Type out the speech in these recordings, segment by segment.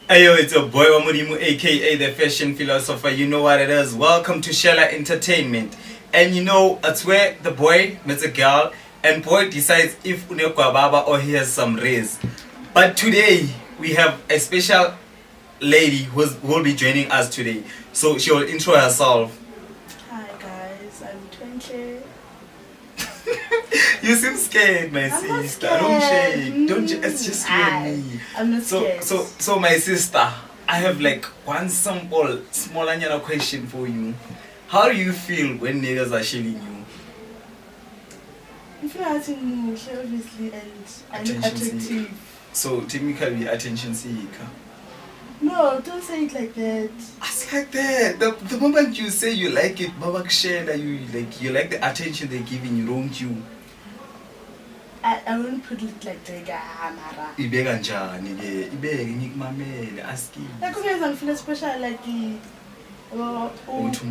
Ayo, it's your boy Wamurimu, aka the fashion philosopher. You know what it is. Welcome to Shella Entertainment. And you know, it's where the boy meets a girl and boy decides if unekwa baba or he has some raise. But today we have a special lady who will be joining us today. So she will intro herself. Hi guys, I'm Twinkle. You seem scared, my I'm sister. not Don't scared. shake. Don't shake. It's just you and me. I'm not scared. So my sister, I have like one simple, small question for you. How do you feel when niggas are shelling you? If you're asking me, obviously, and I'm Attention attractive. seeker. So technically attention seeker. No, don't say it like that. It's like that. The moment you say you like it, Baba Kshela, you like the attention they're giving you, don't you? I won't put it like that, Mara. Ibeka njani ke? Ibeke ngikumamele asking. Like, I feel special, like, Uthi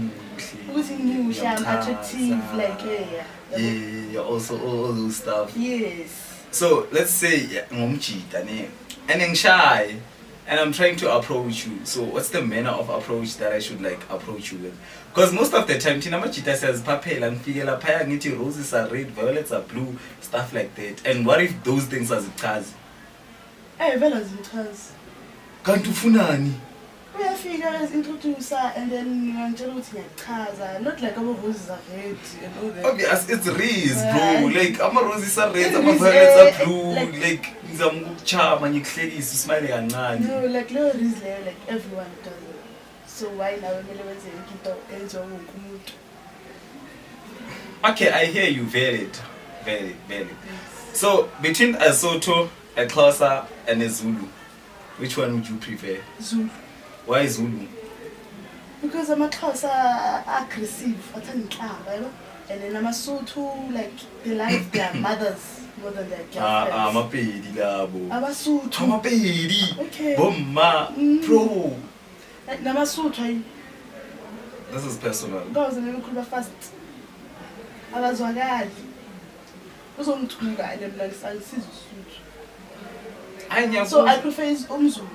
muhle, I'm attractive, like, yeah. Yeah, also all those stuff. Yes. So let's say ngomjita ne, and I'm shy, and I'm trying to approach you. So what's the manner of approach that I should like approach you with? Because most of the time, Tina Machita says papel and figela paya ngiti roses are red, violets are blue, stuff like that. And what if those things are zikazi? Hey, Velas because Kanti ufunani? we are figures introduce her and then you want to not like our roses are red and all that. Obvious, it's rays, bro. Right. Like I'm a roses are red, It I'm a is, violets are blue. like- Like ngizamkuchama ngikuhlekisa smile kancane. No, like Lord is there, like everyone does it. So why now when we say into enjoy umuntu? Okay, I hear you. Valid. So between a Soto, a Xhosa, and a Zulu, which one would you prefer? Zulu. Why Zulu? Because I'm a Xhosa aggressive, and then I'm a Sotho, like they like their mothers more than their girlfriends. Mapedi labo. I'm a Sotho. Mapedi. Okay. Bomma, bro. Like I'm a Sotho. This is personal. Because I'm going to fast. Abazwakali. Uzongithuka and I'm like so I prefer Umzulu.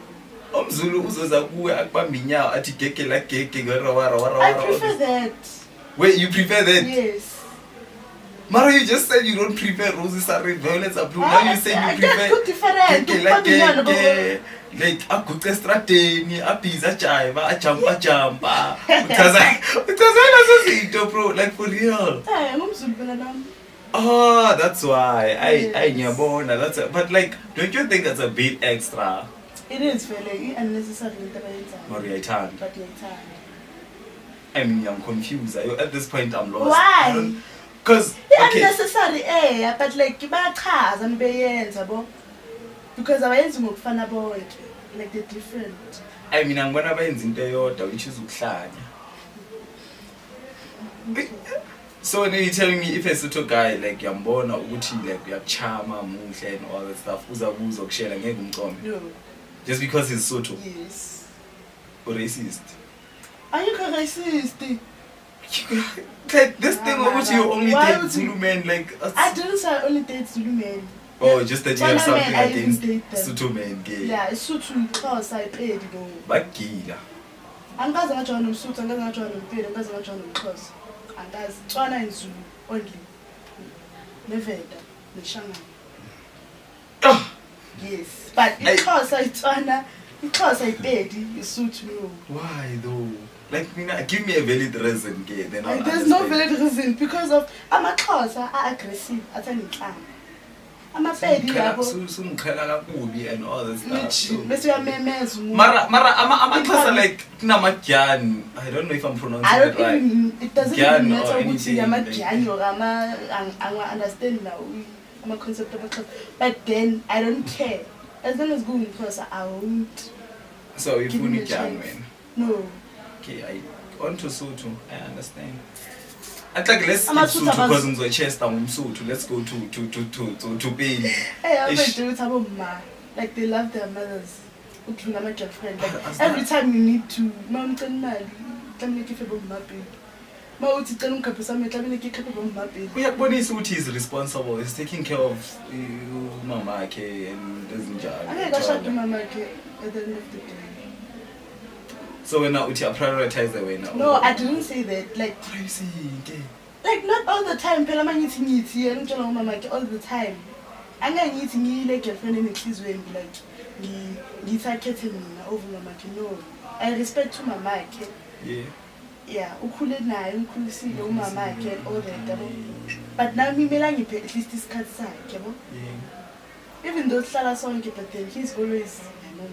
Umzulu uzoza kuwe akubamba inyawo athi gege la gege I prefer that. Wait, you prefer that? Yes. Mara, you just said you don't prefer roses are red, violets are blue. Now you say you prefer Two different. gege la gege. Like aguqe estradeni, abhiza jiva, ajumpa. Utazana sezinto bro, like for real. Hey, I'm Umzulu phela nami. Oh, that's why. Yes. I ngiyabona. That's but like, don't you think that's a bit extra? It is very unnecessary into abayenzayo. Mara, uyayithanda. But uyayithanda. I mean, I'm confused. At this point, I'm lost. Why? Because okay. Unnecessary but like bayachaza nibeyenza bo. Because abayenzi ngokufana bonke. Like they're different. I mean, I'm gonna benza into eyodwa which is ukuhlanya. So then you're telling me if a Sotho guy like yambona ukuthi like uyakuchama muhle and all that stuff uzabuza ukushela ngeke umcome No. just because he's Sotho Yes. or racist. Are you racist? Like this thing Nah, which you only why date would Zulu you- men like I didn't say I only date Zulu men. oh just that you have Tswana something men, I even against date them. Sotho men gay. Yeah, Sotho Xhosa iPedi no. Bagila. Angikaze ngajona nomSotho, angikaze ngajona nomPedi, angikaze ngajona nomXhosa. Angikaze Tswana and Zulu only. Nevenda, neShangana. Ah, Yes, but iXhosa iTswana, iXhosa iPedi, iSotho no. why though? Like give me a valid reason gay then I'll Like, there's no understand. valid reason because of amaXhosa are aggressive, athanda inhlamba. AmaPedi yabo Sumkhela kakubi and all that stuff. So- bese uyamemeza umuntu. Mara ama like kunamadyani. I don't know if I'm pronouncing I don't it right. even, it doesn't Gyan even or matter anything, ukuthi like- amajani or I understand now ama-concept of a but then I don't care. As long as kuwumXhosa, I won't. So if Give you me a need chance. man. No. Okay, on to Sotho. I understand. I think let's skip Ama-Sotho Sotho because abaz- ngizwe-chester ngumSotho. Let's go to Pedi. Hey, I'm Ish. going to tell them, like they love their mothers. Udlula ama-girlfriend. Like As every that- time you need to, mama ngicela imali, mhlawumbe ngikhife bomabili. Mawuthi cela ungikhaphisa amehlo, mhlawumbe ngikhife bomabili. Uyakubonisa ukuthi he's responsible. He's taking care of umama wakhe and ezinjalo. Angeke ashade umamakhe at the end of the day. So when I prioritize the way now. No, I didn't say that. Like, What are you saying? Okay. like not all the time. Phela mangithi and tshela umama ke all the time. Angangithi ngile girlfriend enenhliziyo embi like ngithathe mina over mama ke no. I respect to mama ke. Yeah. Yeah, ukhule naye umkhulisile umama ke and all that yabo. But now ngimela ngiphe at least isikhathi sakhe yabo. Yeah. Even though sihlala sonke but then he's always no man.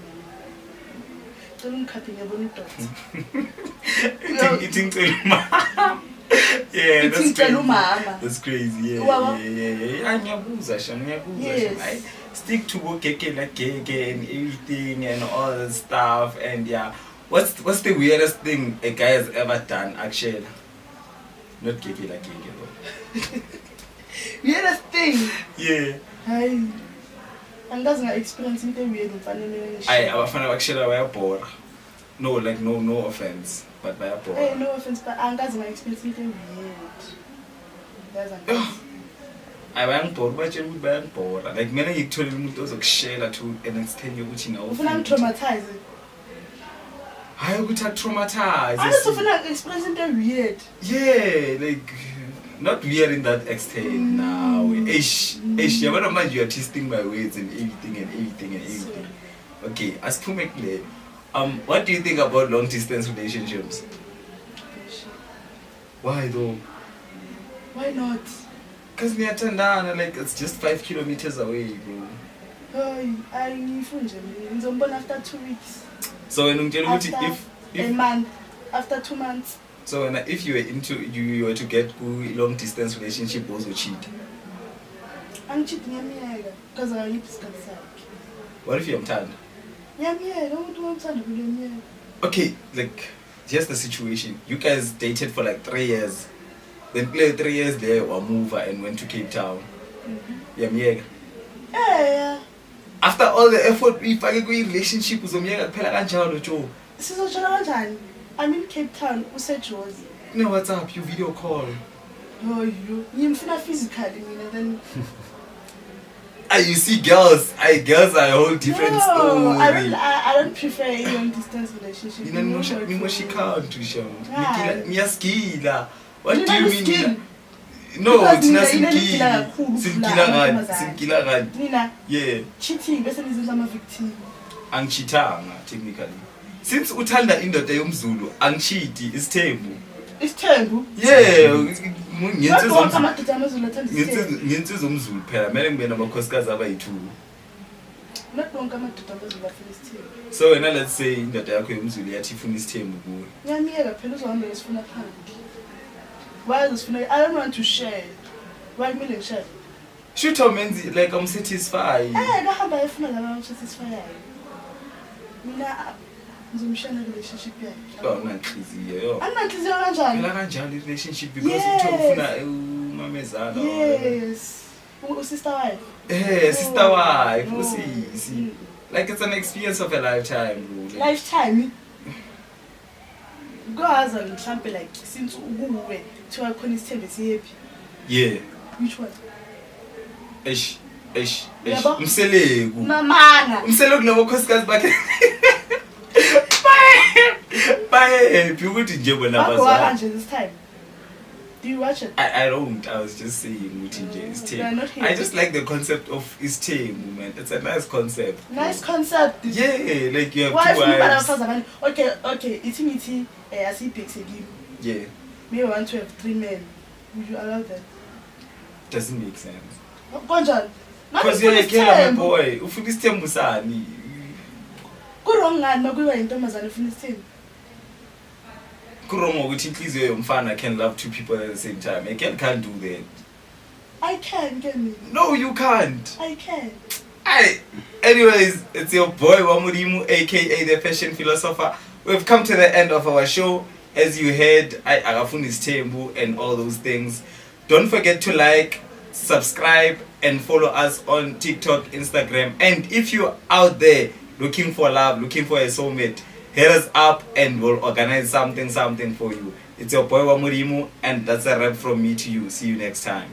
Don't cutting yabona dots. Eating mama. Yeah, that's crazy. Umama. That's crazy. Yeah. Wow. Yeah. Ngiyabuza shami. Yes. Stick to keke like keke and everything and all that stuff and yeah. What's the weirdest thing a guy has ever done actually? Not keke like keke though. Weirdest thing. Yeah. Hayi. Angazi nga experience into weird mfanele ngisho. Abafana actually bayabhora. No, like no offense, but bayabhora. Hey, no offense, but angazi nga experience into weird. That's Bayangibhora batshela ukuthi bayangibhora. Like mina ngikutholela umuntu ozokushela to an extent yokuthi ngawo. ufuna ngitraumatize. Hayi ukuthi traumatize. Angazi ufuna experience into weird. Yeah, like not weird in that extent now. Ish, yabona manje you are twisting my words and everything. Okay, asiphume kule. What do you think about long distance relationships? Why though? Why not? Because niyathandana, like it's just 5 kilometers away, bro. Hayi ngifunje mina ngizombona after 2 weeks. So when ungitshela ukuthi if a month, after 2 months. So when if you were to get a long distance relationship, also cheat. Angicheat ngiyamiyeka because akayiphi isikhathi sakhe. What if you're mthanda? Ngiyamiyeka umuntu wamthanda kulomiyeka. Okay, like here's the situation. You guys dated for like 3 years. Then played 3 years there, or move and went to Cape Town. Yamiyeka. Yeah. After all the effort we fake kwi relationship uzomiyeka kuphela kanjalo Joe. Sizotshala kanjani? I'm in Cape Town, useJozi. No, what's up? You video call. Oh, you. Ngimfuna physically mina then. You see girls are a whole different story. I don't prefer a long distance relationship. Niyasgila. What do you mean? No, thina simgila ngani? Nina. Yeah. Cheating bese nizenza ama victim. Angichithanga technically. Since uthanda indoda yomzulu, angichiti isithembu. Isithembu? Yeah, ngiyenze zomzulu phela, mele ngibe namakhosikazi abayi2. Not wonke amadoda amazulu afuna isithembu. So wena let's say indoda yakho yomzulu yathi ifuna isithembu kuwe. Ngiyamiyeka phela uzohamba ngesifuna phandle. Why uzofuna? I don't want to share. Why kumele ngishare? Shoot menzi like I'm satisfied. Ngahamba efuna laba satisfied. Mina ngizomshana relationship yakhe. Awunanhliziyo yo. Ananhliziyo kanjani? Phela kanjalo relationship because ufuna umamezala. Yes. Sister wife. Sister wife. See. Like it's an experience of a lifetime, bro. Lifetime. Kwaza mhlambe like since ukuwe thiwa khona isithembe siyephi. Yeah. Which one? Eish. Umseleku. Mamanga. Umseleku nabokhosikazi bakhe. Bye. Ukuthi nje bona bazwa. This time. Do you watch it? I don't. I was just saying I just like the concept of isithembu, man. It's a nice concept. Nice concept. Yeah, like you have 2 wives. Okay. Ithi asipexekile. Yeah. Maybe want to have 3 men. Would you allow that? Doesn't make sense. Kanjani? Because you're a girl, my boy. Ufuna isithembu sani? Kurong ngani makuba intombazana ufuna isithembu? Kurong ukuthi inhliziyo yomfana can love 2 people at the same time. A girl can't do that. I can, get me. No, you can't. I can. Anyways, it's your boy Wamurimu, aka the fashion philosopher. We've come to the end of our show. As you heard, Agafuni Stembu and all those things. Don't forget to like, subscribe, and follow us on TikTok, Instagram. And if you're out there looking for love, looking for a soulmate, hit us up and we'll organize something for you. It's your boy Wamurimu, and that's a wrap from me to you. See you next time.